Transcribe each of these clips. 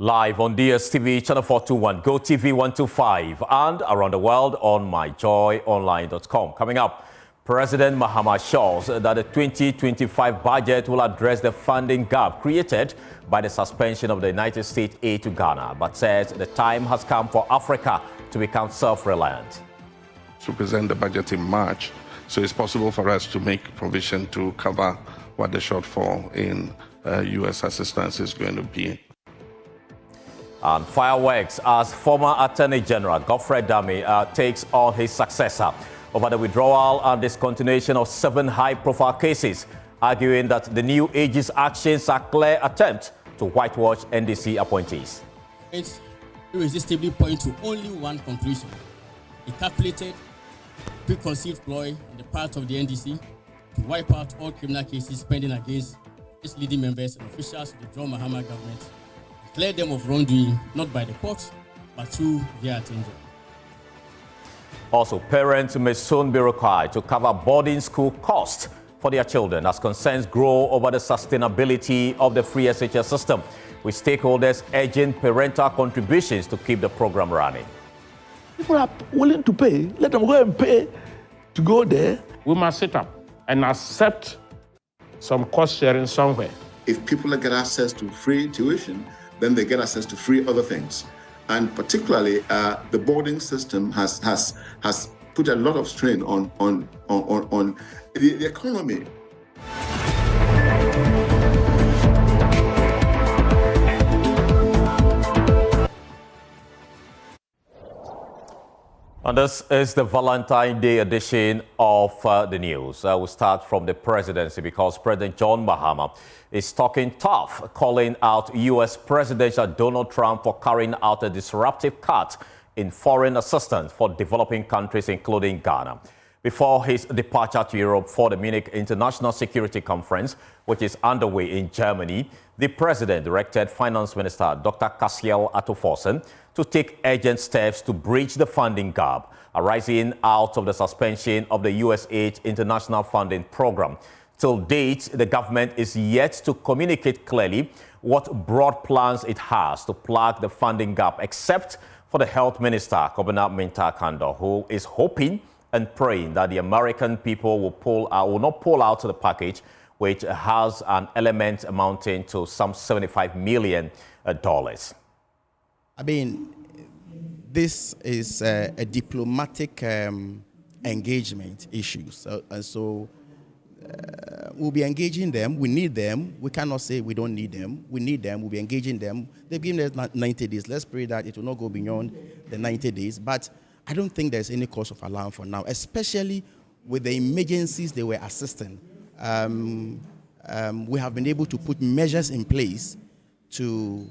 Live on DSTV, Channel 421, GoTV 125, and around the world on myjoyonline.com. Coming up, President Mahama assures that the 2025 budget will address the funding gap created by the suspension of the United States aid to Ghana, but says the time has come for Africa to become self-reliant. To present the budget in March, so it's possible for us to make provision to cover what the shortfall in U.S. assistance is going to be. And fireworks as former Attorney General Godfred Dame takes on his successor over the withdrawal and discontinuation of 7 high-profile cases, arguing that the new AG's actions are clear attempt to whitewash NDC appointees. It's irresistibly point to only one conclusion: a calculated, preconceived ploy on the part of the NDC to wipe out all criminal cases pending against its leading members and officials of the John Mahama government, and clear them of wrongdoing not by the courts but through their attendant. Also, parents may soon be required to cover boarding school costs for their children as concerns grow over the sustainability of the free SHS system, with stakeholders urging parental contributions to keep the program running. People are willing to pay. Let them go and pay to go there. We must sit up and accept some cost sharing somewhere. If people get access to free tuition, then they get access to free other things. And particularly, the boarding system has put a lot of strain on the economy. And this is the Valentine Day edition of the news. We'll start from the presidency because President John Mahama is talking tough, calling out U.S. President Donald Trump for carrying out a disruptive cut in foreign assistance for developing countries, including Ghana. Before his departure to Europe for the Munich International Security Conference, which is underway in Germany, the president directed Finance Minister Dr. Cassiel Atoforsen to take urgent steps to bridge the funding gap arising out of the suspension of the USAID international funding program. Till date, the government is yet to communicate clearly what broad plans it has to plug the funding gap, except for the health minister, Kobby and Esther, who is hoping and praying that the American people will not pull out the package, which has an element amounting to some $75 million. I mean, this is a diplomatic engagement issue. So we'll be engaging them. We need them. We cannot say we don't need them. We need them. We'll be engaging them. They've given us 90 days. Let's pray that it will not go beyond the 90 days. But I don't think there's any cause of alarm for now, especially with the emergencies they were assisting. We have been able to put measures in place to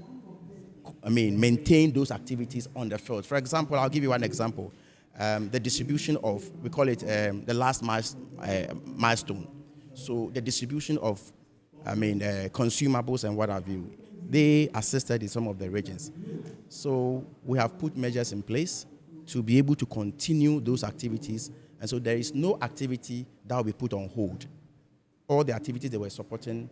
maintain those activities on the field. For example, I'll give you one example. The distribution of, we call it the last milestone. So the distribution of, consumables and what have you, they assisted in some of the regions. So we have put measures in place to be able to continue those activities. And so there is no activity that will be put on hold. All the activities they were supporting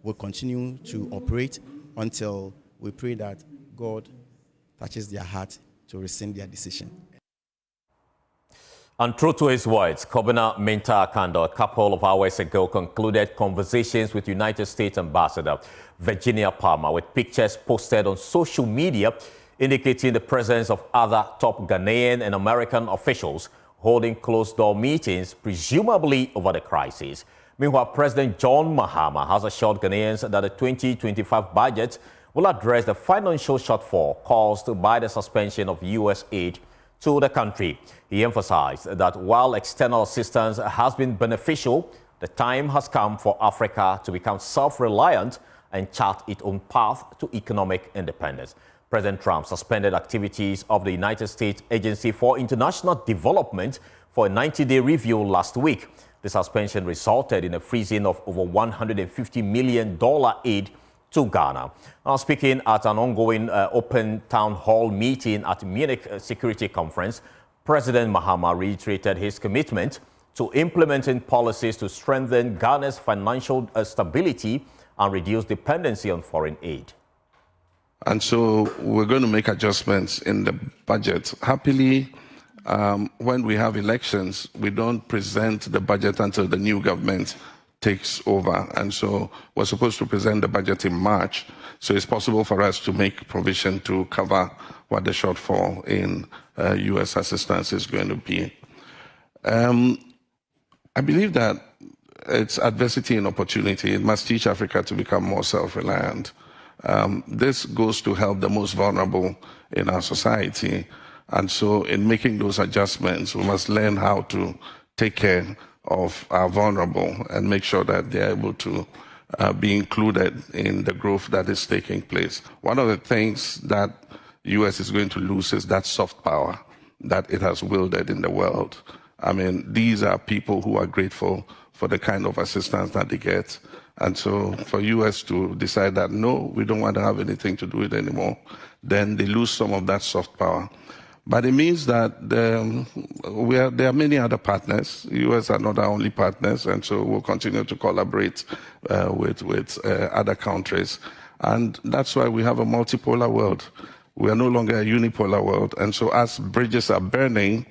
will continue to operate until we pray that God touches their heart to rescind their decision. And true to his words, Kobby and Esther, a couple of hours ago, concluded conversations with United States Ambassador Virginia Palmer with pictures posted on social media indicating the presence of other top Ghanaian and American officials holding closed-door meetings, presumably over the crisis. Meanwhile, President John Mahama has assured Ghanaians that the 2025 budget will address the financial shortfall caused by the suspension of U.S. aid to the country. He emphasized that while external assistance has been beneficial, the time has come for Africa to become self-reliant and chart its own path to economic independence. President Trump suspended activities of the United States Agency for International Development for a 90-day review last week. The suspension resulted in a freezing of over $150 million aid to Ghana. Now, speaking at an ongoing open town hall meeting at Munich Security Conference, President Mahama reiterated his commitment to implementing policies to strengthen Ghana's financial stability and reduce dependency on foreign aid. And so we're going to make adjustments in the budget. Happily, when we have elections, we don't present the budget until the new government takes over. And so we're supposed to present the budget in March. So it's possible for us to make provision to cover what the shortfall in U.S. assistance is going to be. I believe that it's adversity and opportunity. It must teach Africa to become more self-reliant. This goes to help the most vulnerable in our society. And so in making those adjustments, we must learn how to take care of our vulnerable and make sure that they're able to be included in the growth that is taking place. One of the things that the U.S. is going to lose is that soft power that it has wielded in the world. I mean, these are people who are grateful for the kind of assistance that they get. And so for U.S. to decide that, no, we don't want to have anything to do with it anymore, then they lose some of that soft power. But it means that there are many other partners. U.S. are not our only partners, and so we'll continue to collaborate with other countries. And that's why we have a multipolar world. We are no longer a unipolar world. And so as bridges are burning,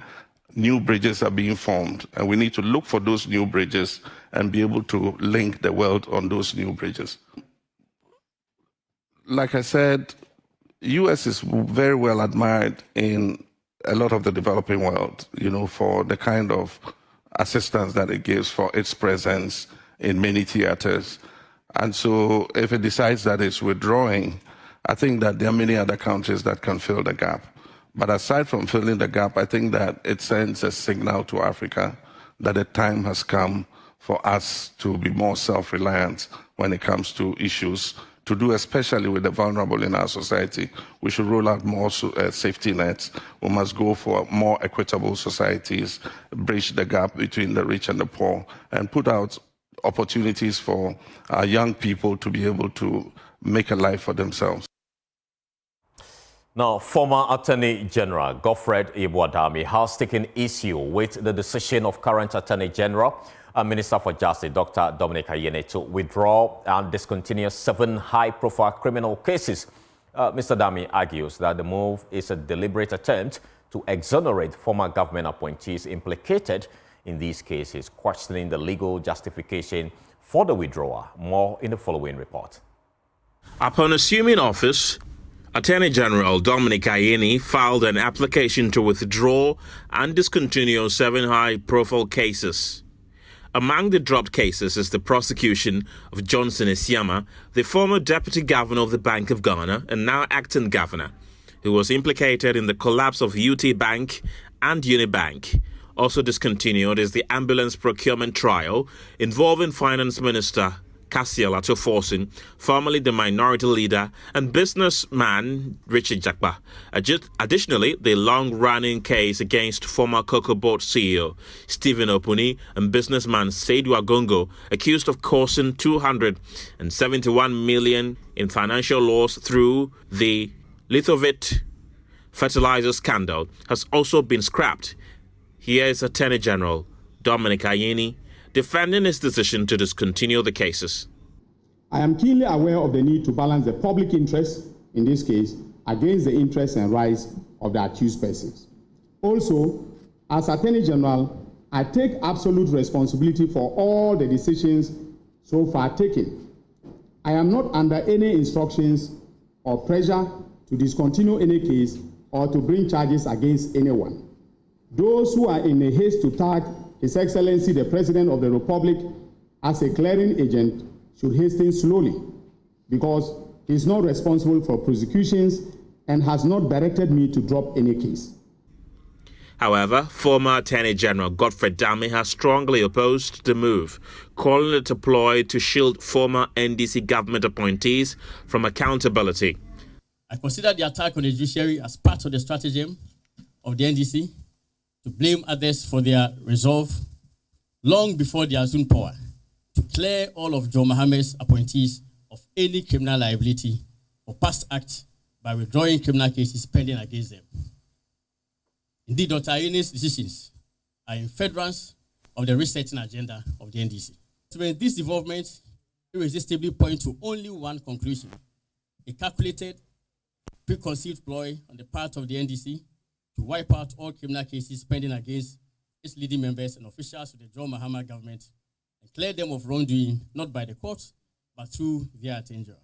new bridges are being formed, and we need to look for those new bridges and be able to link the world on those new bridges. Like I said, U.S. is very well admired in a lot of the developing world, you know, for the kind of assistance that it gives, for its presence in many theaters. And so if it decides that it's withdrawing, I think that there are many other countries that can fill the gap. But aside from filling the gap, I think that it sends a signal to Africa that the time has come for us to be more self-reliant when it comes to issues to do, especially with the vulnerable in our society. We should roll out more safety nets. We must go for more equitable societies, bridge the gap between the rich and the poor, and put out opportunities for our young people to be able to make a life for themselves. Now, former Attorney General Godfred Dame has taken issue with the decision of current Attorney General and Minister for Justice, Dr. Dominic Ayine, to withdraw and discontinue 7 high-profile criminal cases. Mr. Dame argues that the move is a deliberate attempt to exonerate former government appointees implicated in these cases, questioning the legal justification for the withdrawal. More in the following report. Upon assuming office, Attorney General Dominic Ayine filed an application to withdraw and discontinue 7 high-profile cases. Among the dropped cases is the prosecution of Johnson Esiama, the former deputy governor of the Bank of Ghana and now acting governor, who was implicated in the collapse of UT Bank and Unibank. Also discontinued is the ambulance procurement trial involving Finance Minister Cassiel Atoforsin, formerly the minority leader, and businessman Richard Jakba. Additionally, the long-running case against former Cocoa Board CEO Stephen Opuni and businessman Seydou Agongo, accused of causing $271 million in financial loss through the Lithovit fertilizer scandal, has also been scrapped. Here is Attorney General Dominic Ayine defending his decision to discontinue the cases. I am keenly aware of the need to balance the public interest, in this case, against the interests and rights of the accused persons. Also, as Attorney General, I take absolute responsibility for all the decisions so far taken. I am not under any instructions or pressure to discontinue any case or to bring charges against anyone. Those who are in a haste to tag His Excellency the President of the Republic as a clearing agent should hasten slowly, because he is not responsible for prosecutions and has not directed me to drop any case. However, former Attorney General Godfred Dame has strongly opposed the move, calling it a ploy to shield former NDC government appointees from accountability. I consider the attack on the judiciary as part of the stratagem of the NDC to blame others for their resolve long before they assumed power, to clear all of Joe Mohammed's appointees of any criminal liability or past acts by withdrawing criminal cases pending against them. Indeed, Dr. Ayine's decisions are in furtherance of the resetting agenda of the NDC. So when these developments irresistibly point to only one conclusion: a calculated preconceived ploy on the part of the NDC to wipe out all criminal cases pending against its leading members and officials of the John Mahama government and clear them of wrongdoing, not by the courts, but through their attorney general.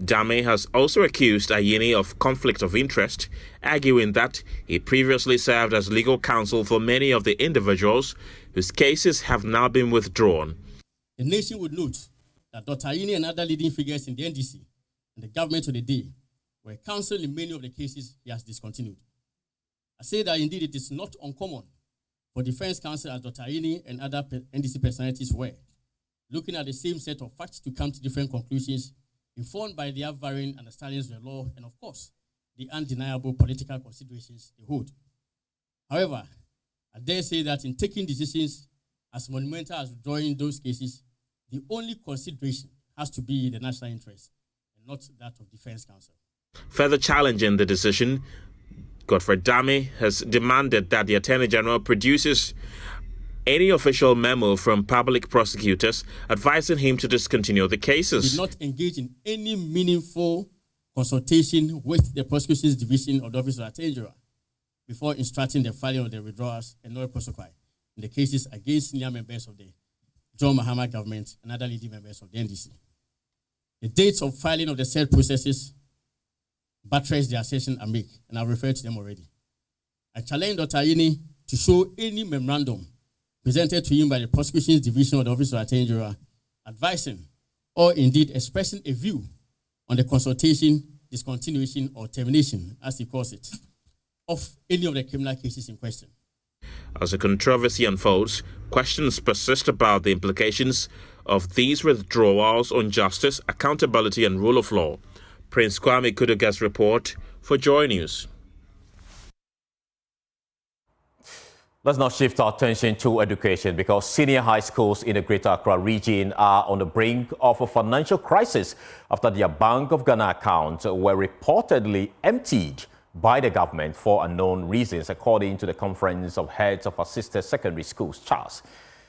Dame has also accused Ayine of conflict of interest, arguing that he previously served as legal counsel for many of the individuals whose cases have now been withdrawn. The nation would note that Dr. Ayine and other leading figures in the NDC and the government of the day were counsel in many of the cases he has discontinued. I say that indeed it is not uncommon for defense counsel as Dr. Ayine and other NDC personalities were, looking at the same set of facts to come to different conclusions, informed by their varying understandings of the law and, of course, the undeniable political considerations they hold. However, I dare say that in taking decisions as monumental as withdrawing those cases, the only consideration has to be the national interest and not that of defense counsel. Further challenging the decision, Godfred Dame has demanded that the Attorney General produces any official memo from public prosecutors advising him to discontinue the cases. Did not engage in any meaningful consultation with the prosecution's division of the Office of Attorney General before instructing the filing of the withdrawals and no prosecution in the cases against senior members of the John Mahama government and other leading members of the NDC. The dates of filing of the said processes buttress the assertion I make, and I've referred to them already. I challenge Dr. Ayine to show any memorandum presented to him by the prosecution's division of the Office of Attorney General advising or indeed expressing a view on the consultation, discontinuation, or termination, as he calls it, of any of the criminal cases in question. As the controversy unfolds, questions persist about the implications of these withdrawals on justice, accountability, and rule of law. Prince Kwame Kuduga's report for Joy News. Let's now shift our attention to education because senior high schools in the Greater Accra region are on the brink of a financial crisis after their Bank of Ghana accounts were reportedly emptied by the government for unknown reasons, according to the Conference of Heads of Assisted Secondary Schools, CHAS.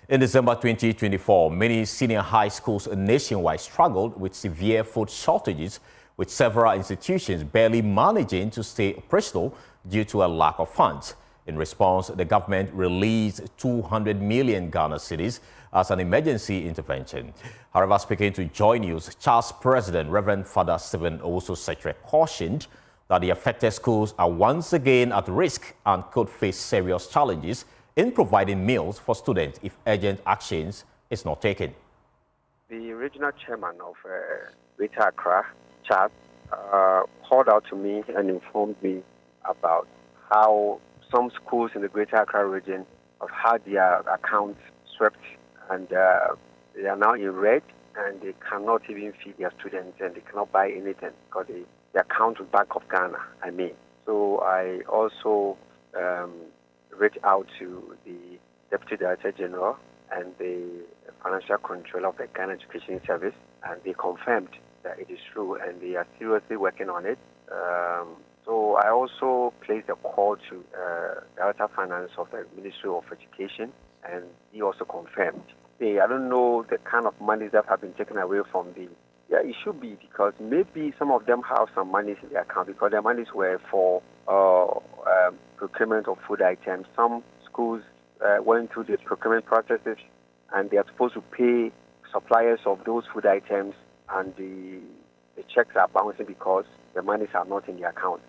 In December 2024, many senior high schools nationwide struggled with severe food shortages, with several institutions barely managing to stay operational due to a lack of funds. In response, the government released 200 million Ghana cedis as an emergency intervention. However, speaking to Joy News, CHAS President Reverend Father Stephen Owusu-Setre cautioned that the affected schools are once again at risk and could face serious challenges in providing meals for students if urgent actions is not taken. The regional chairman of Greater Accra, CHAS, called out to me and informed me about how some schools in the Greater Accra region have had their accounts swept and they are now in red and they cannot even feed their students and they cannot buy anything because the account with Bank of Ghana, I mean. So I also reached out to the Deputy Director General and the Financial Controller of the Ghana Education Service, and they confirmed that it is true and they are seriously working on it. So I also placed a call to Director of Finance of the Ministry of Education, and he also confirmed. I don't know the kind of monies that have been taken away from the... Yeah, it should be because maybe some of them have some monies in their account because their monies were for procurement of food items. Some schools went through the procurement processes and they are supposed to pay suppliers of those food items, and the checks are bouncing because the monies are not in the account.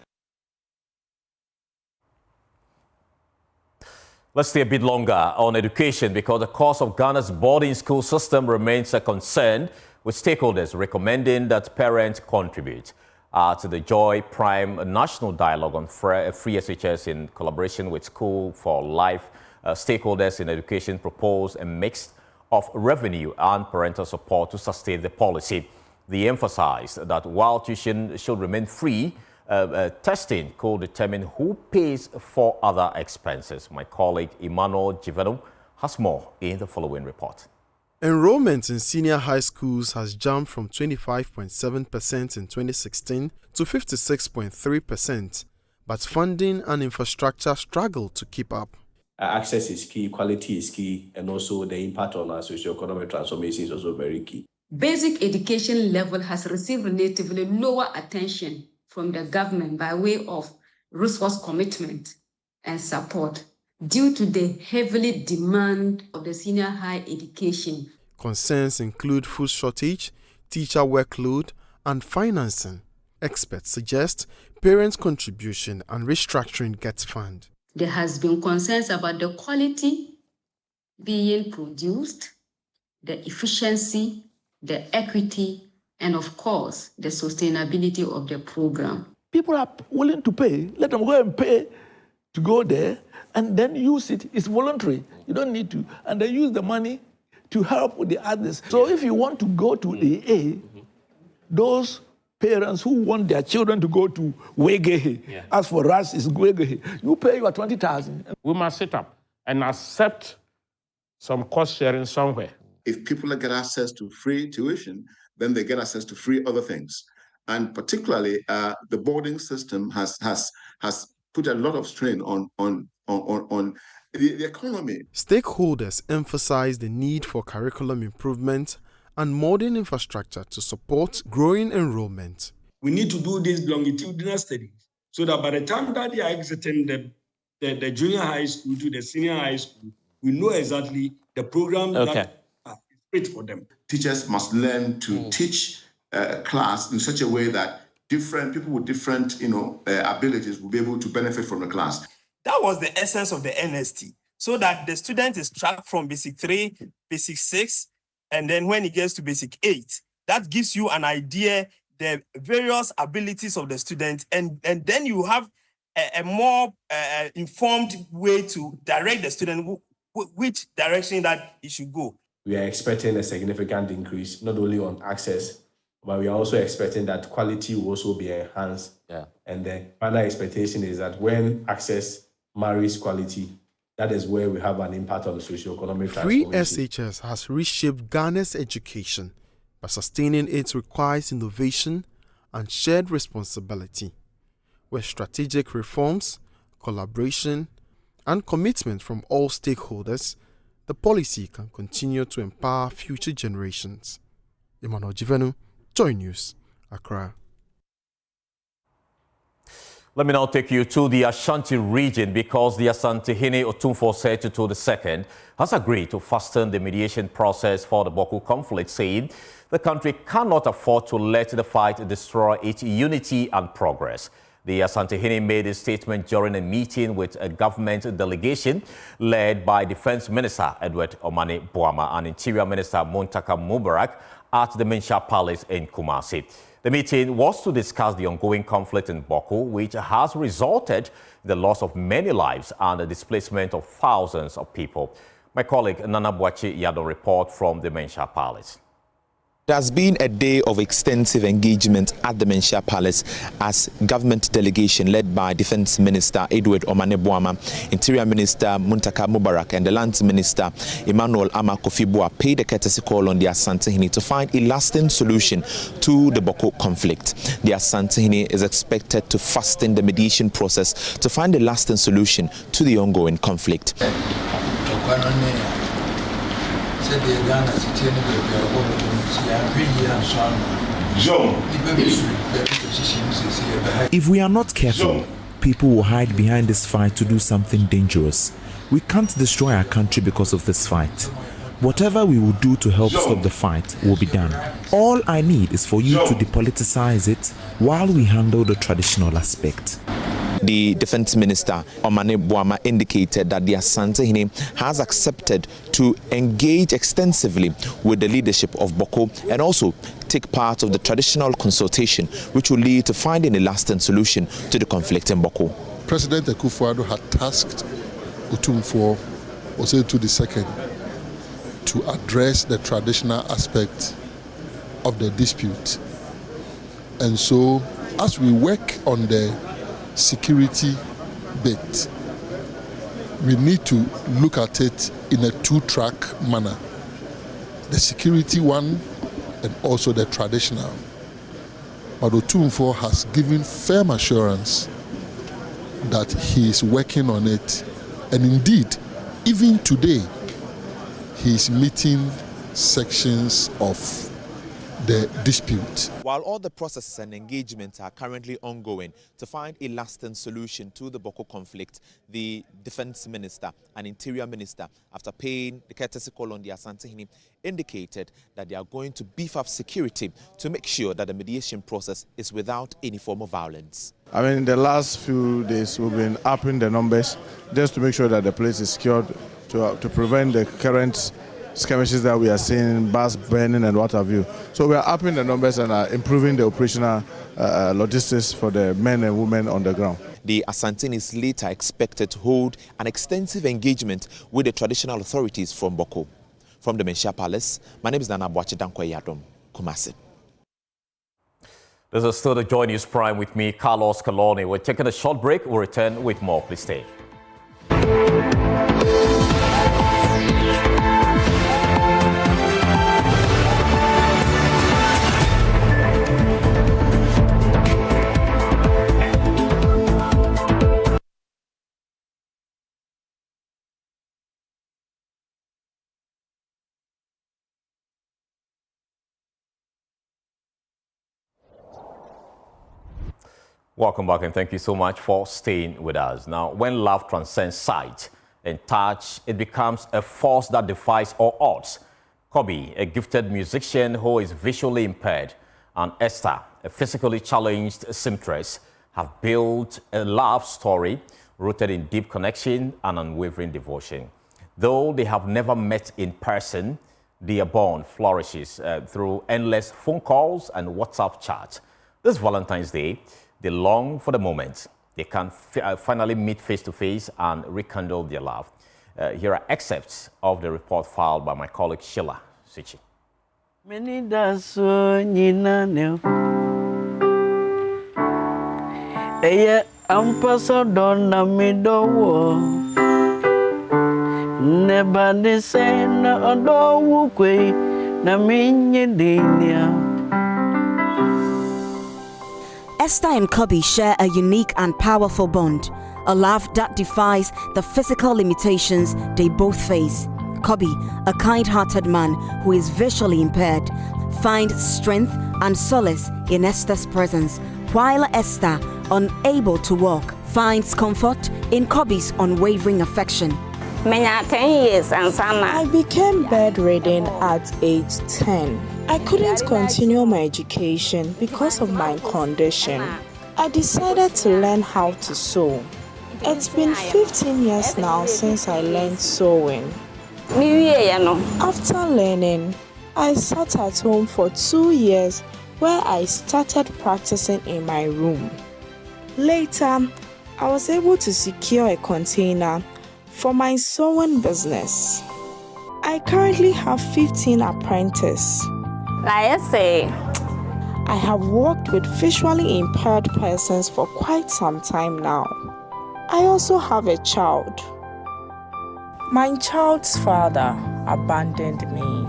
Let's stay a bit longer on education because the cost of Ghana's boarding school system remains a concern, with stakeholders recommending that parents contribute. To the Joy Prime National Dialogue on Free SHS in collaboration with School for Life, stakeholders in education propose a mix of revenue and parental support to sustain the policy. They emphasized that while tuition should remain free, testing could determine who pays for other expenses. My colleague Emmanuel Jiveno has more in the following report. Enrollment in senior high schools has jumped from 25.7% in 2016 to 56.3%, but funding and infrastructure struggle to keep up. Access is key, quality is key, and also the impact on our socioeconomic transformation is also very key. Basic education level has received relatively lower attention from the government by way of resource commitment and support due to the heavily demand of the senior higher education. Concerns include food shortage, teacher workload, and financing. Experts suggest parents' contribution and restructuring gets fund. There has been concerns about the quality being produced, the efficiency, the equity, and of course, the sustainability of the program. People are willing to pay. Let them go and pay to go there and then use it. It's voluntary. You don't need to. And they use the money to help with the others. So if you want to go to the A, those parents who want their children to go to Wegehe, as for us, it's Wegehe, you pay your 20,000. We must sit up and accept some cost sharing somewhere. If people get access to free tuition, then they get access to free other things. And particularly, the boarding system has put a lot of strain on the economy. Stakeholders emphasize the need for curriculum improvement and modern infrastructure to support growing enrollment. We need to do this longitudinal study so that by the time that they are exiting the junior high school to the senior high school, we know exactly the program that is fit for them. Teachers must learn to teach class in such a way that different people with different abilities will be able to benefit from the class. That was the essence of the NST, so that the student is tracked from basic 3, basic 6, and then when he gets to basic 8, that gives you an idea the various abilities of the student, and then you have a more informed way to direct the student which direction that he should go. We are expecting a significant increase, not only on access, but we are also expecting that quality will also be enhanced. And the final expectation is that when access marries quality, that is where we have an impact on the socio-economic Free transformation. SHS has reshaped Ghana's education, but sustaining it requires innovation and shared responsibility, where strategic reforms, collaboration, and commitment from all stakeholders, the policy can continue to empower future generations. Emmanuel Jivenu, Joy News, Accra. Let me now take you to the Ashanti region because the Asantehene Otumfuo Setito II has agreed to fasten the mediation process for the Bawku conflict, saying the country cannot afford to let the fight destroy its unity and progress. The Asantehene made a statement during a meeting with a government delegation led by Defense Minister Edward Omane Boamah and Interior Minister Muntaka Mubarak at the Mensah Palace in Kumasi. The meeting was to discuss the ongoing conflict in Bawku, which has resulted in the loss of many lives and the displacement of thousands of people. My colleague Nana Boachi Yado report from the Mensah Palace. It has been a day of extensive engagement at the Mensah Palace as government delegation led by Defense Minister Edward Omane Boamah, Interior Minister Muntaka Mubarak and the Lands Minister Emmanuel Ama Kofi-Boah paid a courtesy call on the Asantehene to find a lasting solution to the Bawku conflict. The Asantehene is expected to fasten the mediation process to find a lasting solution to the ongoing conflict. If we are not careful, people will hide behind this fight to do something dangerous. We can't destroy our country because of this fight. Whatever we will do to help stop the fight will be done. All I need is for you to depoliticize it while we handle the traditional aspect. The Defense Minister Omane Boamah indicated that the Asantehene has accepted to engage extensively with the leadership of Bawku and also take part of the traditional consultation, which will lead to finding a lasting solution to the conflict in Bawku. President Akufo-Addo had tasked Otumfuo Setito II to address the traditional aspect of the dispute. And so, as we work on the security bit, we need to look at it in a two-track manner. The security one and also the traditional. But Otumfuo has given firm assurance that he is working on it. And indeed, even today, he is meeting sections of the dispute. While all the processes and engagements are currently ongoing to find a lasting solution to the Bawku conflict, the Defense Minister and Interior Minister, after paying the courtesy call on the Asantehene, indicated that they are going to beef up security to make sure that the mediation process is without any form of violence. I mean, in the last few days, we've been upping the numbers just to make sure that the place is secured to prevent the current skirmishes that we are seeing, bus burning and what have you. So we are upping the numbers and are improving the operational logistics for the men and women on the ground. The Asantehene is later expected to hold an extensive engagement with the traditional authorities from Bawku. From the Menchia Palace, my name is Nana Boachidankwe Kumasi. This is still the Joy News Prime with me, Carlos Coloni. We're taking a short break. We'll return with more. Please stay. Welcome back and thank you so much for staying with us. Now, when love transcends sight and touch, it becomes a force that defies all odds. Kobby, a gifted musician who is visually impaired, and Esther, a physically challenged seamstress, have built a love story rooted in deep connection and unwavering devotion. Though they have never met in person, their bond flourishes through endless phone calls and WhatsApp chats. This Valentine's Day, they long for the moment they can finally meet face-to-face and rekindle their love. Here are excerpts of the report filed by my colleague Sheila Sichi. Many does nina Eye ambassador na midowo Neba de se na odowu kwe na minye dinia. Esther and Kobby share a unique and powerful bond, a love that defies the physical limitations they both face. Kobby, a kind-hearted man who is visually impaired, finds strength and solace in Esther's presence, while Esther, unable to walk, finds comfort in Kobby's unwavering affection. 10 years and I became bedridden at age 10. I couldn't continue my education because of my condition. I decided to learn how to sew. It's been 15 years now since I learned sewing. After learning, I sat at home for 2 years where I started practicing in my room. Later, I was able to secure a container for my sewing business. I currently have 15 apprentices. I have worked with visually impaired persons for quite some time now. I also have a child. My child's father abandoned me.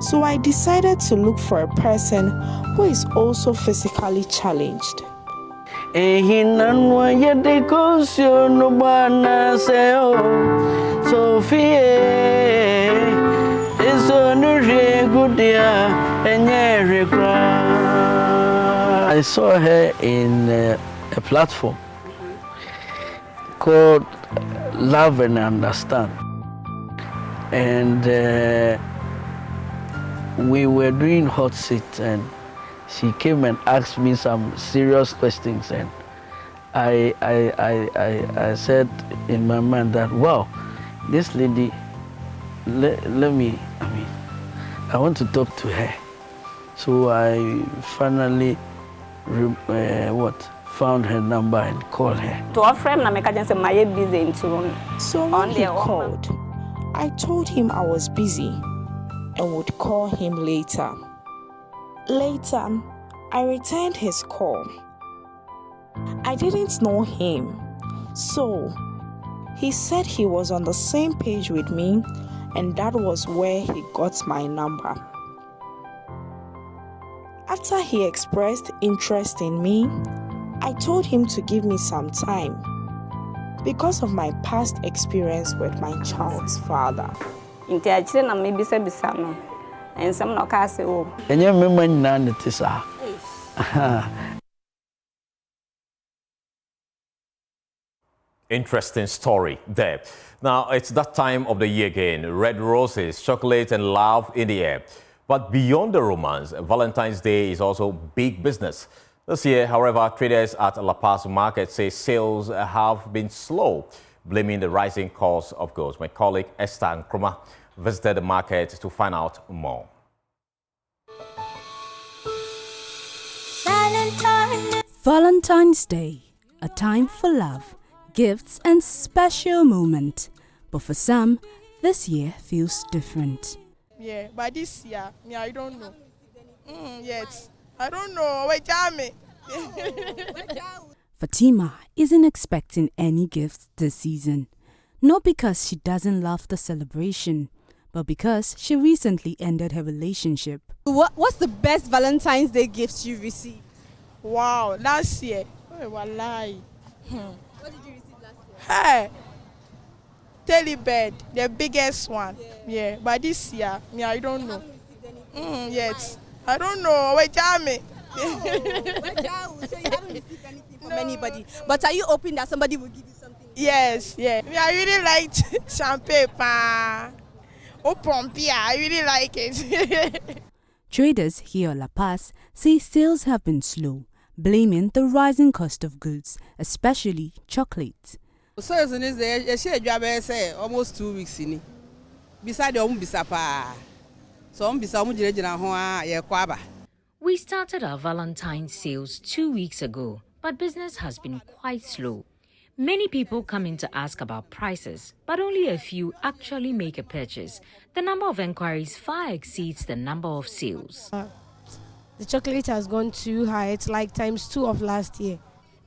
So I decided to look for a person who is also physically challenged. I saw her in a platform called Love and Understand, and we were doing hot seat, and she came and asked me some serious questions, and I said in my mind that, wow, this lady, I want to talk to her. So I finally found her number and called her. So when he called, I told him I was busy and would call him later. Later, I returned his call. I didn't know him, so he said he was on the same page with me, and that was where he got my number. After he expressed interest in me, I told him to give me some time because of my past experience with my child's father. and some no ka say oh. Enye memma nyina ne te sa. Interesting story there. Now, it's that time of the year again. Red roses, chocolate, and love in the air. But beyond the romance, Valentine's Day is also big business. This year, however, traders at La Paz Market say sales have been slow, blaming the rising cost of goods. My colleague Esther Nkrumah visited the market to find out more. Valentine's Day, a time for love, gifts and special moment. But for some, this year feels different. Yeah, but this year, I don't know. Yes, I don't know. Wait, Jamie. Fatima isn't expecting any gifts this season. Not because she doesn't love the celebration, but because she recently ended her relationship. What's the best Valentine's Day gift you received? Wow, last year. Oh, wallahi. What did you receive last year? Hey, Telebed, the biggest one. Yeah, but this year, I don't know. Yes, I don't know. Wait, Jamie. So you haven't received anything from anybody. But are you hoping that somebody will give you something? Yes, yeah. I really liked champagne. Oh, Pompia, I really like it. Traders here at La Paz say sales have been slow, blaming the rising cost of goods, especially chocolate. So it's almost 2 weeks in. Beside the bisapa. So we started our Valentine's sales 2 weeks ago, but business has been quite slow. Many people come in to ask about prices, but only a few actually make a purchase. The number of enquiries far exceeds the number of sales. The chocolate has gone too high. It's like ×2 of last year.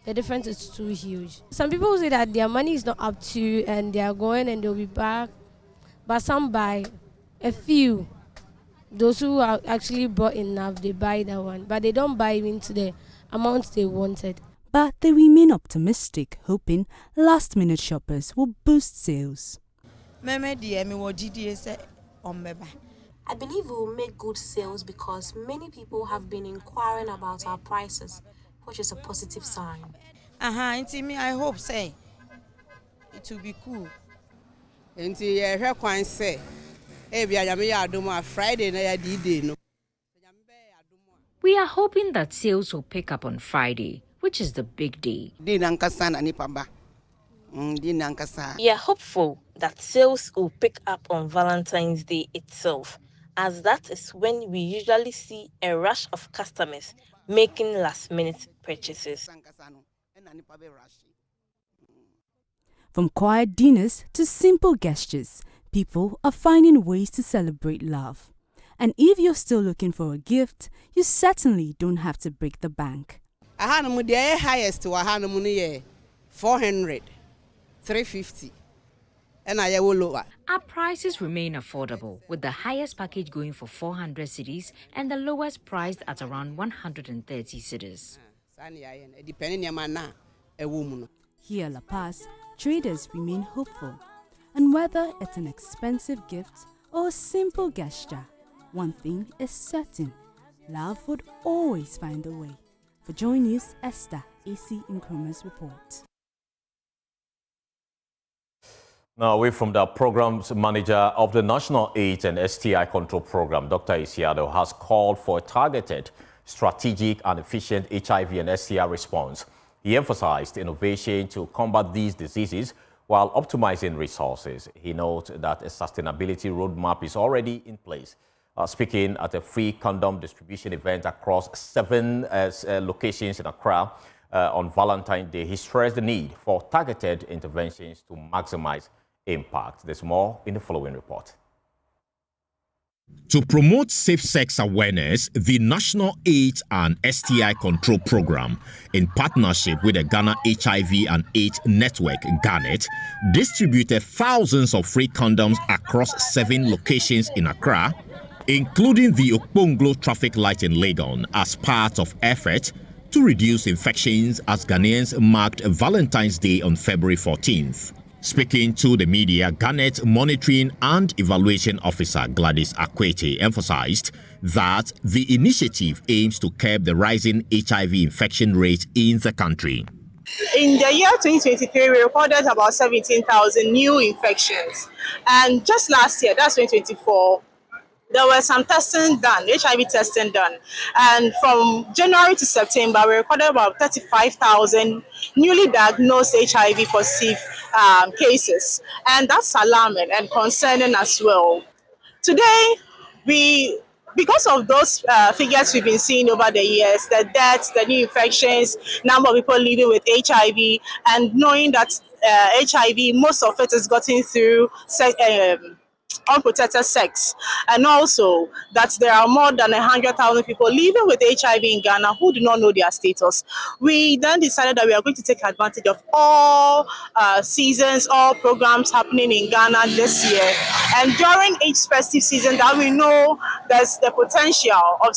The difference is too huge. Some people say that their money is not up to and they are going and they'll be back. But some buy. A few. Those who are actually bought enough, they buy that one. But they don't buy into the amount they wanted. But they remain optimistic, hoping last-minute shoppers will boost sales. I believe we will make good sales because many people have been inquiring about our prices, which is a positive sign. I hope say it will be cool. We are hoping that sales will pick up on Friday, which is the big day. We are hopeful that sales will pick up on Valentine's Day itself, as that is when we usually see a rush of customers making last-minute purchases. From quiet dinners to simple gestures, people are finding ways to celebrate love. And if you're still looking for a gift, you certainly don't have to break the bank. The highest to 400, 350, and I will lower. Our prices remain affordable, with the highest package going for 400 cedis and the lowest priced at around 130 cedis. Here at La Paz, traders remain hopeful. And whether it's an expensive gift or a simple gesture, one thing is certain: love would always find a way. For Joy News, Esther, AG Nkrumah's report. Now, away from the program's manager of the National AIDS and STI Control Program, Dr. Isiado, has called for a targeted, strategic and efficient HIV and STI response. He emphasized innovation to combat these diseases while optimizing resources. He noted that a sustainability roadmap is already in place. Speaking at a free condom distribution event across 7 locations in Accra on Valentine Day, he stressed the need for targeted interventions to maximize impact. There's more in the following report. To promote safe sex awareness, the National AIDS and STI Control Program, in partnership with the Ghana HIV and AIDS Network, GANET, distributed thousands of free condoms across 7 locations in Accra, including the Okponglo traffic light in Legon, as part of effort to reduce infections as Ghanaians marked Valentine's Day on February 14th. Speaking to the media, Ghana's Monitoring and Evaluation Officer Gladys Akwete emphasized that the initiative aims to curb the rising HIV infection rate in the country. In the year 2023, we recorded about 17,000 new infections. And just last year, that's 2024, there was some testing done, HIV testing done. And from January to September, we recorded about 35,000 newly diagnosed HIV positive cases. And that's alarming and concerning as well. Today, because of those figures we've been seeing over the years, the deaths, the new infections, number of people living with HIV, and knowing that HIV, most of it is gotten through unprotected sex, and also that there are more than 100,000 people living with HIV in Ghana who do not know their status. We then decided that we are going to take advantage of all seasons, all programs happening in Ghana this year, and during each festive season that we know there's the potential of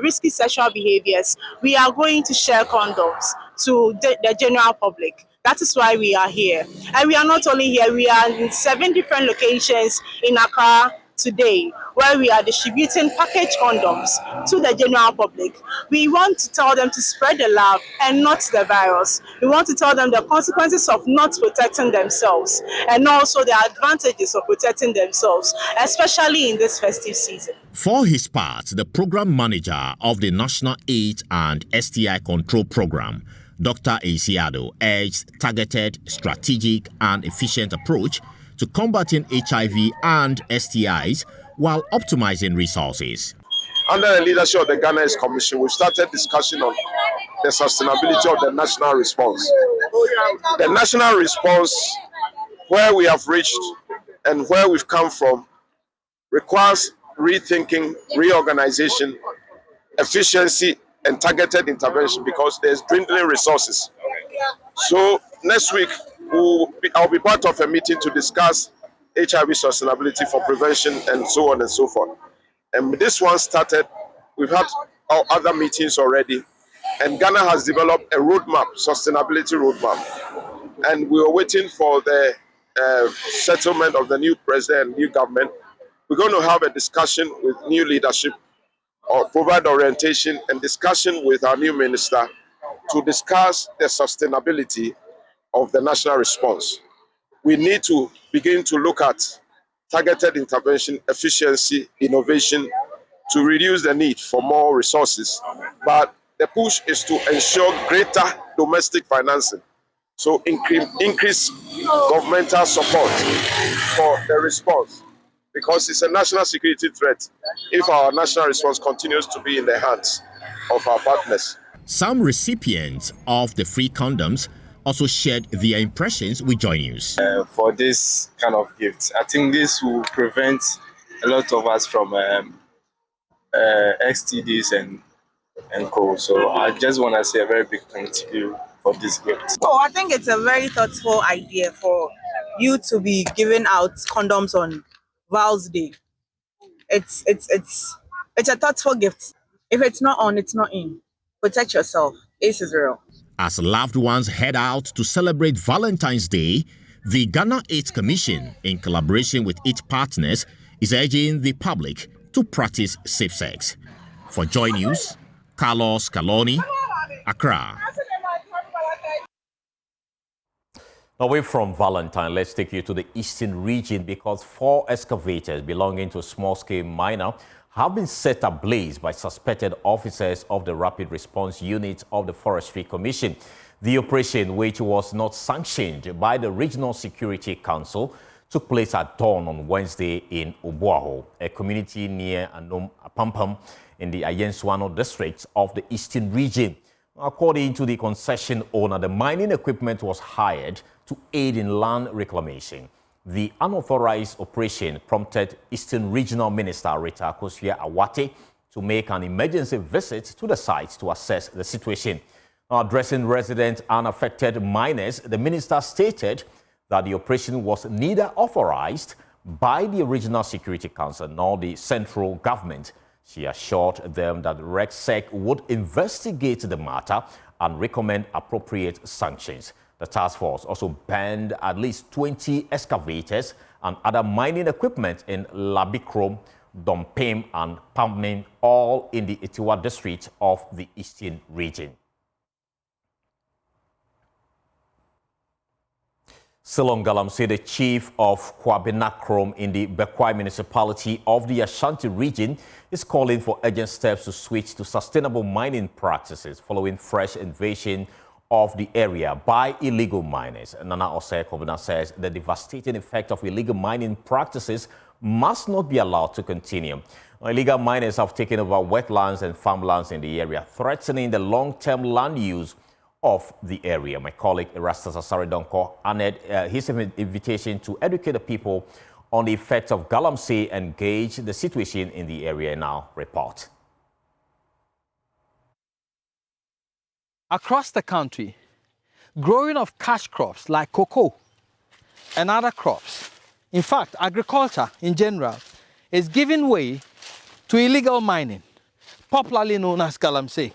risky sexual behaviors, we are going to share condoms to the general public. That is why we are here. And we are not only here, we are in 7 different locations in Accra today, where we are distributing packaged condoms to the general public. We want to tell them to spread the love and not the virus. We want to tell them the consequences of not protecting themselves, and also the advantages of protecting themselves, especially in this festive season. For his part, the program manager of the National AIDS and STI Control Program, Dr. Asiado, urged targeted, strategic and efficient approach to combating HIV and STIs while optimizing resources. Under the leadership of the Ghana AIDS Commission, we started discussion on the sustainability of the national response. The national response, where we have reached and where we've come from, requires rethinking, reorganization, efficiency, and targeted intervention, because there's dwindling resources. So next week, I'll be part of a meeting to discuss HIV sustainability for prevention and so on and so forth. And this one started, we've had our other meetings already, and Ghana has developed a roadmap, sustainability roadmap. And we are waiting for the settlement of the new president and new government. We're going to have a discussion with new leadership, or provide orientation and discussion with our new minister to discuss the sustainability of the national response. We need to begin to look at targeted intervention, efficiency, innovation to reduce the need for more resources. But the push is to ensure greater domestic financing. So increase governmental support for the response, because it's a national security threat if our national response continues to be in the hands of our partners. Some recipients of the free condoms also shared their impressions with Joy News. For this kind of gift, I think this will prevent a lot of us from STDs and co. So I just want to say a very big thank you for this gift. Oh, I think it's a very thoughtful idea for you to be giving out condoms on Val's Day. It's a thoughtful gift. If it's not on, it's not in. Protect yourself. AIDS is real. As loved ones head out to celebrate Valentine's Day, the Ghana AIDS Commission, in collaboration with its partners, is urging the public to practice safe sex. For Joy News, Carlos Caloni, Accra. Away from Valentine, let's take you to the eastern region, because 4 excavators belonging to a small-scale miner have been set ablaze by suspected officers of the Rapid Response Unit of the Forestry Commission. The operation, which was not sanctioned by the Regional Security Council, took place at dawn on Wednesday in Obuaho, a community near Anom Apampam in the Ayenswano district of the eastern region. According to the concession owner, the mining equipment was hired to aid in land reclamation. The unauthorized operation prompted Eastern Regional Minister Rita Akosua Awate to make an emergency visit to the site to assess the situation. Addressing residents and affected miners, the minister stated that the operation was neither authorized by the Regional Security Council nor the central government. She assured them that RECSEC would investigate the matter and recommend appropriate sanctions. The task force also banned at least 20 excavators and other mining equipment in Labikrom, Dompem and Pamnin, all in the Itiwa district of the Eastern region. Silon Galamsey, the chief of Kwabinakrom in the Bekwai municipality of the Ashanti region, is calling for urgent steps to switch to sustainable mining practices following fresh invasion of the area by illegal miners. Nana Osei Kobina says the devastating effect of illegal mining practices must not be allowed to continue. Illegal miners have taken over wetlands and farmlands in the area, threatening the long-term land use of the area. My colleague Erastus Asaridonko honored his invitation to educate the people on the effects of Galamsey and gauge the situation in the area. Now, report. Across the country, growing of cash crops like cocoa and other crops, in fact, agriculture in general, is giving way to illegal mining, popularly known as Galamsey.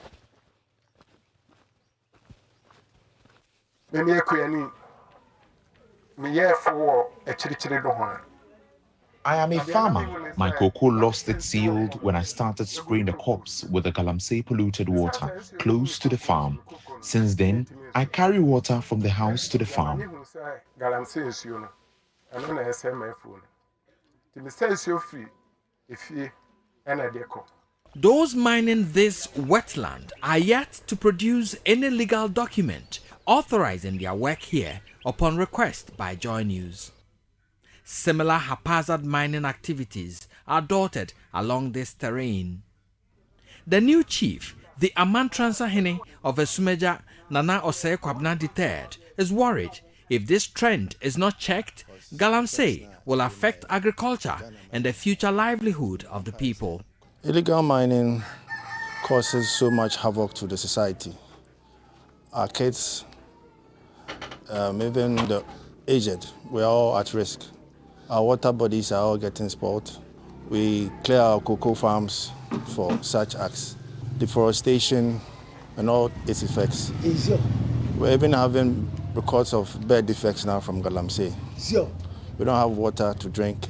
I am a farmer. My cocoa lost its yield when I started spraying the crops with the Galamsey polluted water close to the farm. Since then, I carry water from the house to the farm. Those mining this wetland are yet to produce any legal document authorizing their work here upon request by Joy News. Similar haphazard mining activities are dotted along this terrain. The new chief, the Amantransahene of Esumeja, Nana Osei Kwabena III, is worried if this trend is not checked, Galamsey will affect agriculture and the future livelihood of the people. Illegal mining causes so much havoc to the society. Our kids, even the aged, we're all at risk. Our water bodies are all getting spoiled. We clear our cocoa farms for such acts. Deforestation and all its effects. We're even having records of bird defects now from Galamsey. We don't have water to drink.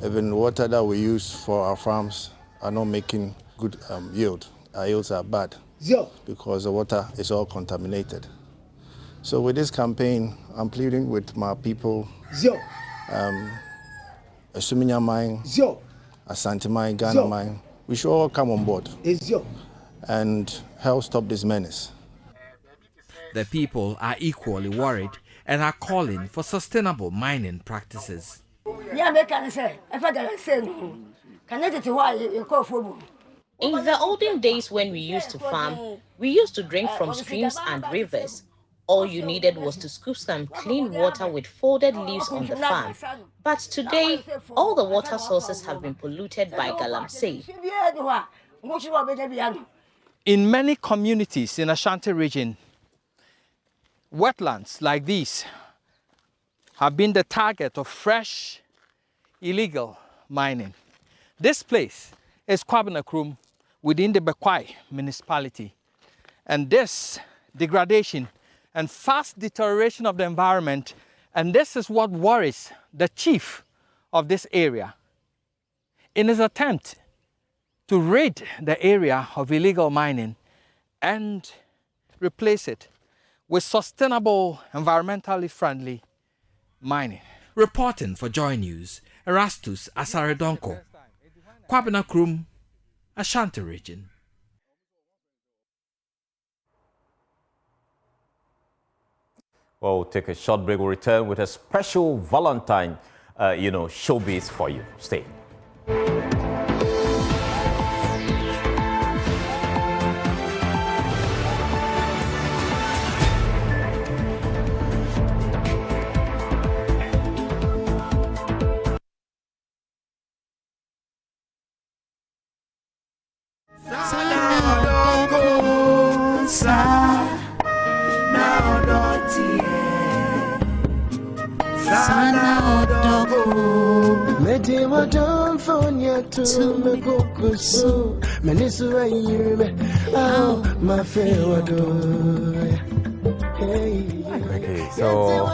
Even water that we use for our farms are not making good yield. Our yields are bad because the water is all contaminated. So with this campaign, I'm pleading with my people, Esuminya mine, Asante mine, Ghana mine, we should all come on board and help stop this menace. The people are equally worried and are calling for sustainable mining practices. In the olden days when we used to farm, we used to drink from streams and rivers. All you needed was to scoop some clean water with folded leaves on the farm. But today, all the water sources have been polluted by Galamsey. In many communities in Ashanti region, wetlands like these have been the target of fresh, illegal mining. This place is Kwabinakrom within the Bekwai municipality. And this degradation and fast deterioration of the environment, and this is what worries the chief of this area. In his attempt to rid the area of illegal mining and replace it with sustainable, environmentally friendly mining. Reporting for Joy News, Erastus Asaredonko, Kwabinakrom, Ashanti region. Well, we'll take a short break. We'll return with a special Valentine, showbiz for you. Stay. Okay, so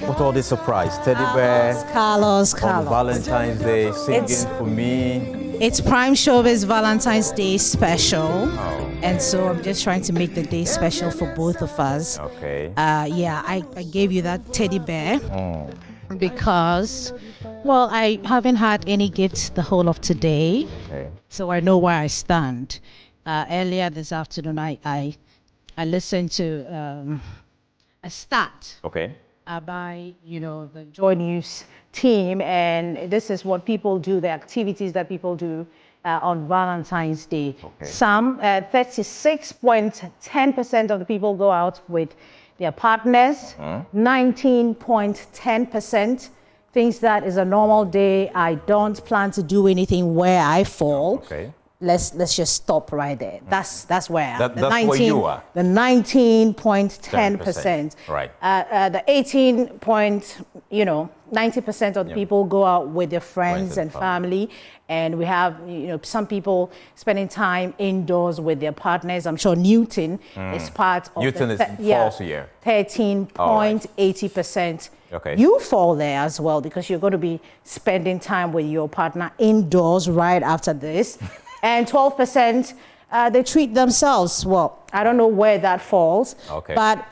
what all this surprise? Teddy bear, Carlos. on Valentine's Day, singing for me. It's Prime Showbiz Valentine's Day special. And so I'm just trying to make the day special for both of us. Okay. Yeah, I gave you that teddy bear because, well, I haven't had any gifts the whole of today. Okay. So I know where I stand. Earlier this afternoon, I listened to a stat. Okay. By the Joy News team, and this is what people do, the activities that people do on Valentine's Day. Okay. Some 36.10% of the people go out with their partners. 19.10% thinks that is a normal day. I don't plan to do anything where I fall. Okay. Let's just stop right there. That's where I am. That's where you are. The 19.10%. Right. The 90% of the people go out with their friends and family. And we have, some people spending time indoors with their partners. I'm sure Newton is part of Newton falls here. 13.80%. Okay. You fall there as well because you're going to be spending time with your partner indoors right after this. And 12%, they treat themselves. Well, I don't know where that falls. Okay. But,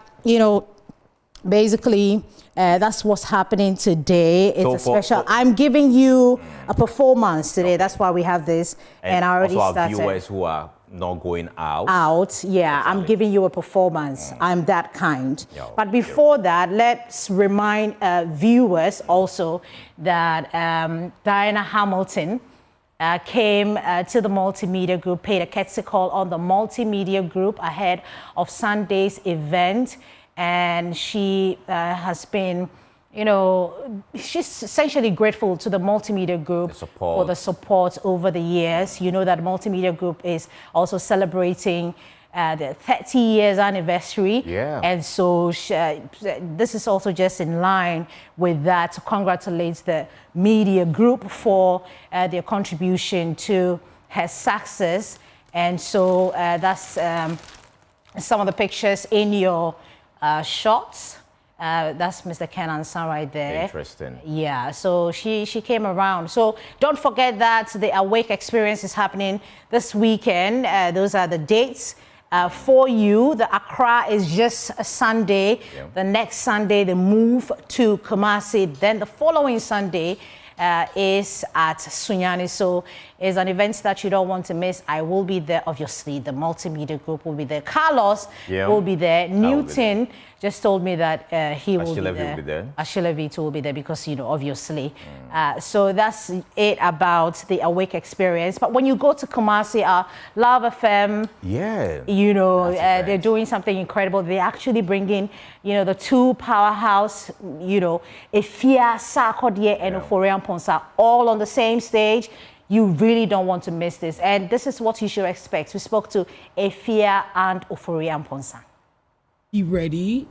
basically, that's what's happening today. It's a special. I'm giving you a performance today. That's why we have this. And I already also started. our viewers who are not going out. Yeah. I'm giving you a performance. I'm that kind. But before that, let's remind viewers also that Diana Hamilton came to the multimedia group, paid a courtesy call on the multimedia group ahead of Sunday's event. And she has been, she's essentially grateful to the multimedia group for the support over the years. You know that multimedia group is also celebrating the 30 years anniversary. Yeah. And so this is also just in line with that to congratulate the media group for their contribution to her success. And so that's some of the pictures in your shots. That's Mr. Kenan-san right there. Interesting. Yeah, so she came around. So don't forget that the Awake experience is happening this weekend. Those are the dates for you. The Accra is just a Sunday. Yeah. The next Sunday, the move to Kumasi. Then the following Sunday is at Sunyani. So it's an event that you don't want to miss. I will be there, obviously. The multimedia group will be there. Carlos will be there. Newton just told me that he will be there. Ashilevi will be there because, obviously. So that's it about the Awake experience. But when you go to Kumasi, Love FM, they're doing something incredible. They're actually bringing, the two powerhouse, Efia, Sarkodie, and Oforian Ponsa all on the same stage. You really don't want to miss this. And this is what you should expect. We spoke to Efia and Oforian Ponsa. Be ready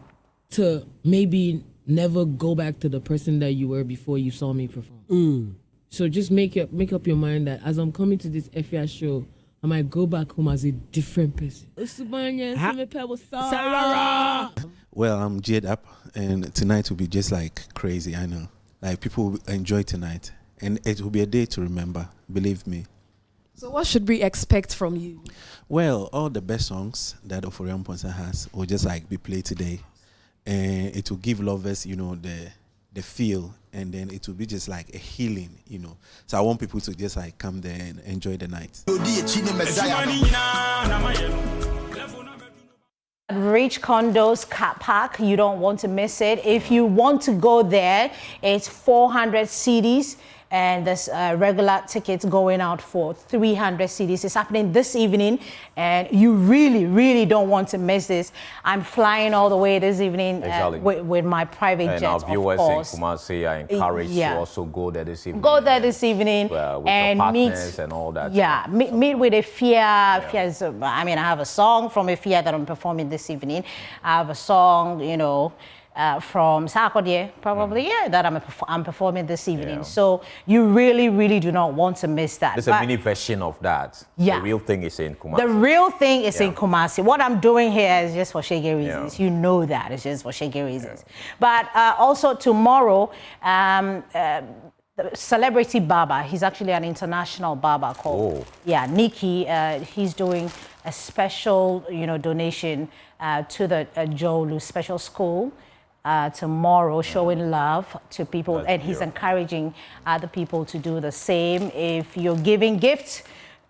to maybe never go back to the person that you were before you saw me perform. So just make up your mind that as I'm coming to this Efia show, I might go back home as a different person. Well, I'm geared up, and tonight will be just like crazy, I know. Like, people will enjoy tonight, and it will be a day to remember, believe me. So what should we expect from you? Well, all the best songs that Oforian Ponsa has will just like be played today, and it will give lovers, the feel, and then it will be just like a healing, So I want people to just like come there and enjoy the night. Rich Condos Car Park, you don't want to miss it. If you want to go there, it's 400 cedis. And there's regular tickets going out for 300 cedis. It's happening this evening, and you really, really don't want to miss this. I'm flying all the way this evening with my private jet, and our viewers of in course. Kumasi are encouraged to also go there this evening. Go there this evening with and your partners and all that. Yeah, meet with Efia. I have a song from Efia that I'm performing this evening. I have a song, from Sarkodie, probably, that I'm performing this evening. So you really, really do not want to miss that. There's a mini version of that. Yeah. The real thing is in Kumasi. The real thing is in Kumasi. What I'm doing here is just for shaggy reasons. You know that. It's just for shaggy reasons. But also tomorrow, the celebrity barber, he's actually an international barber called Nikki. He's doing a special, donation to the Jolu Special School tomorrow, showing love to people, and he's encouraging other people to do the same. If you're giving gifts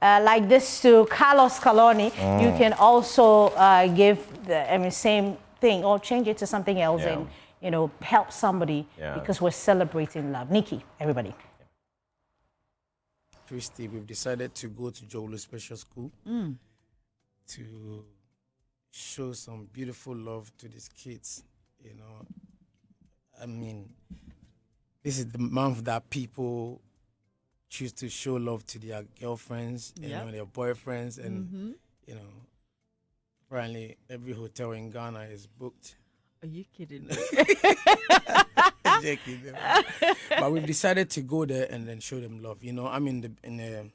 like this to Carlos Coloni, you can also give the same thing or change it to something else and help somebody because we're celebrating love. Nikki, everybody. Christy, we've decided to go to Jolu Special School to show some beautiful love to these kids. I mean, this is the month that people choose to show love to their girlfriends, their boyfriends, and apparently every hotel in Ghana is booked. Are you kidding? But we've decided to go there and then show them love. I'm in the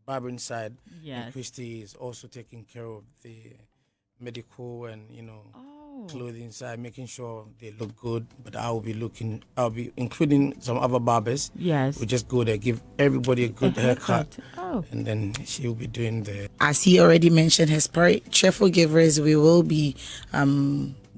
barbering side. And Christy is also taking care of the medical and clothing side, making sure they look good. But I'll be including some other barbers. Yes. We'll just go there, give everybody a good haircut. And then she'll be doing the... As he already mentioned, his cheerful givers, we will be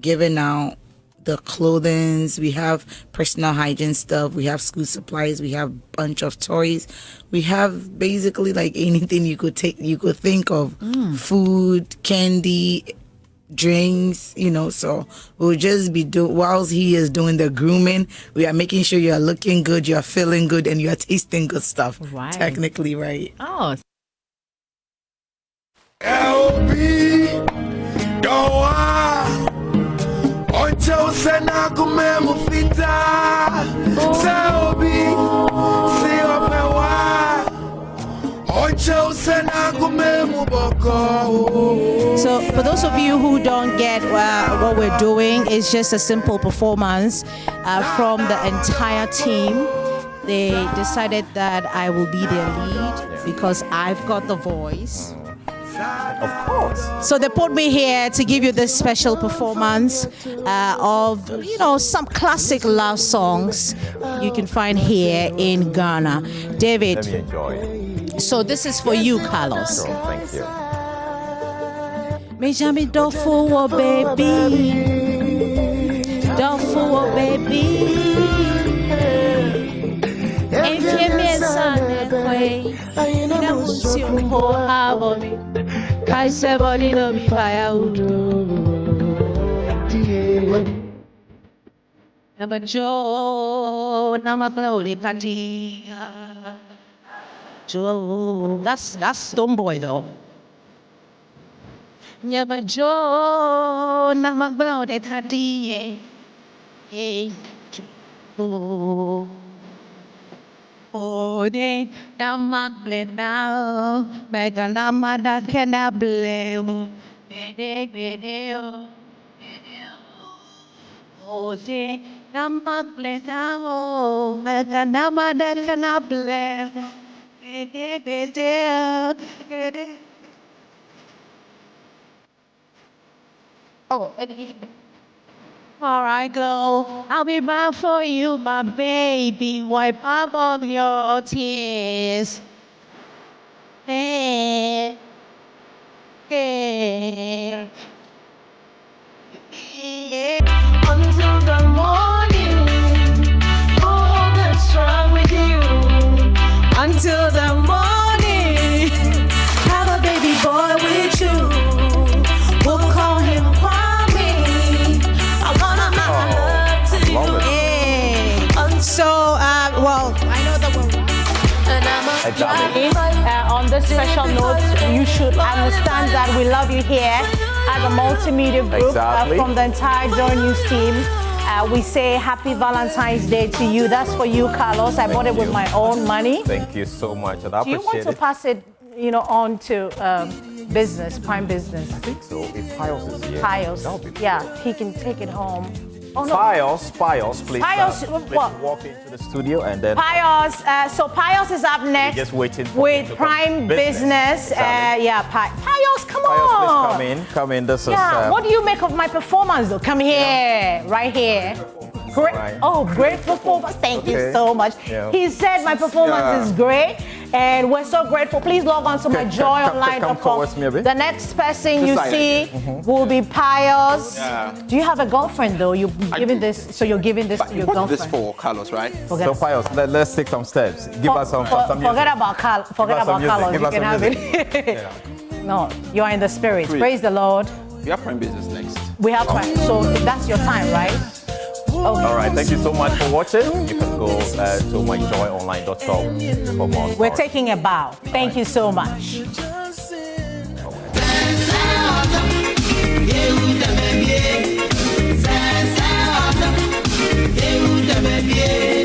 giving out the clothing. We have personal hygiene stuff. We have school supplies. We have a bunch of toys. We have basically like anything you could think of. Food, candy, drinks, so we'll just be whilst he is doing the grooming, we are making sure you are looking good, you are feeling good, and you are tasting good stuff. Right. Technically, right? Oh. LB, Doa, Oncho Senaku Memo Fita, Selby, Siopewa, Oncho Senaku Memo Boko. So for those of you who don't get what we're doing, it's just a simple performance from the entire team. They decided that I will be their lead because I've got the voice. Of course. So they put me here to give you this special performance of, some classic love songs you can find here in Ghana. David. Let me enjoy. So this is for you, Carlos. Sure, thank you. Me jami dofu baby, dofu baby. If you miss on the way, na musi upo haboni. Kai seboni no mi firewood. Nama Jo, nama Pauli Pati. Jo, that's Stonebwoy though. Nyama Jo, nama Pauli Pati. Hey, oh, de nama now, mega nama da kena blame. Oh, de nama now, mega nama da kena blame. Oh, all right, girl. I'll be back for you, my baby. Wipe up all your tears. Hey, hey, hey. Until the morning, oh, that's wrong with you. Until the morning, have a baby boy with you. We'll call him Kwame. I wanna make love to you. Hey. So, well, I know that we're on this special note, you should understand that we love you here as a multimedia group from the entire Joy News team. We say happy Valentine's Day to you. That's for you, Carlos. I bought it with my own money. Thank you so much. I Do you want to pass it, on to business, prime business? I think so. If Pius is here, Pius, yeah, he can take it home. Oh, no. Pius, please. Pius, Please what? walk into the studio and then. Pius, so Pius is up next. Just waiting for with Prime Business. Exactly. Pius, come Pius, on. please come in. This is. What do you make of my performance, though? Come here, right here. Great. Right. Oh, great performance. Thank you so much. Yeah. He said my performance is great, and we're so grateful. Please log on to myjoyonline.com. The next person you see will be Pius. Yeah. Do you have a girlfriend, though? You're giving this to your girlfriend. This for Carlos, right? So Pius, let's take some steps. Give us some music. Forget about Carlos. You can have it. No, you are in the spirit. Praise the Lord. We have Prime Business next. We have Prime. So that's your time, right? Okay. All right, thank you so much for watching. You can go to myjoyonline.com for more. We're taking a bow. Thank you so much. Yeah.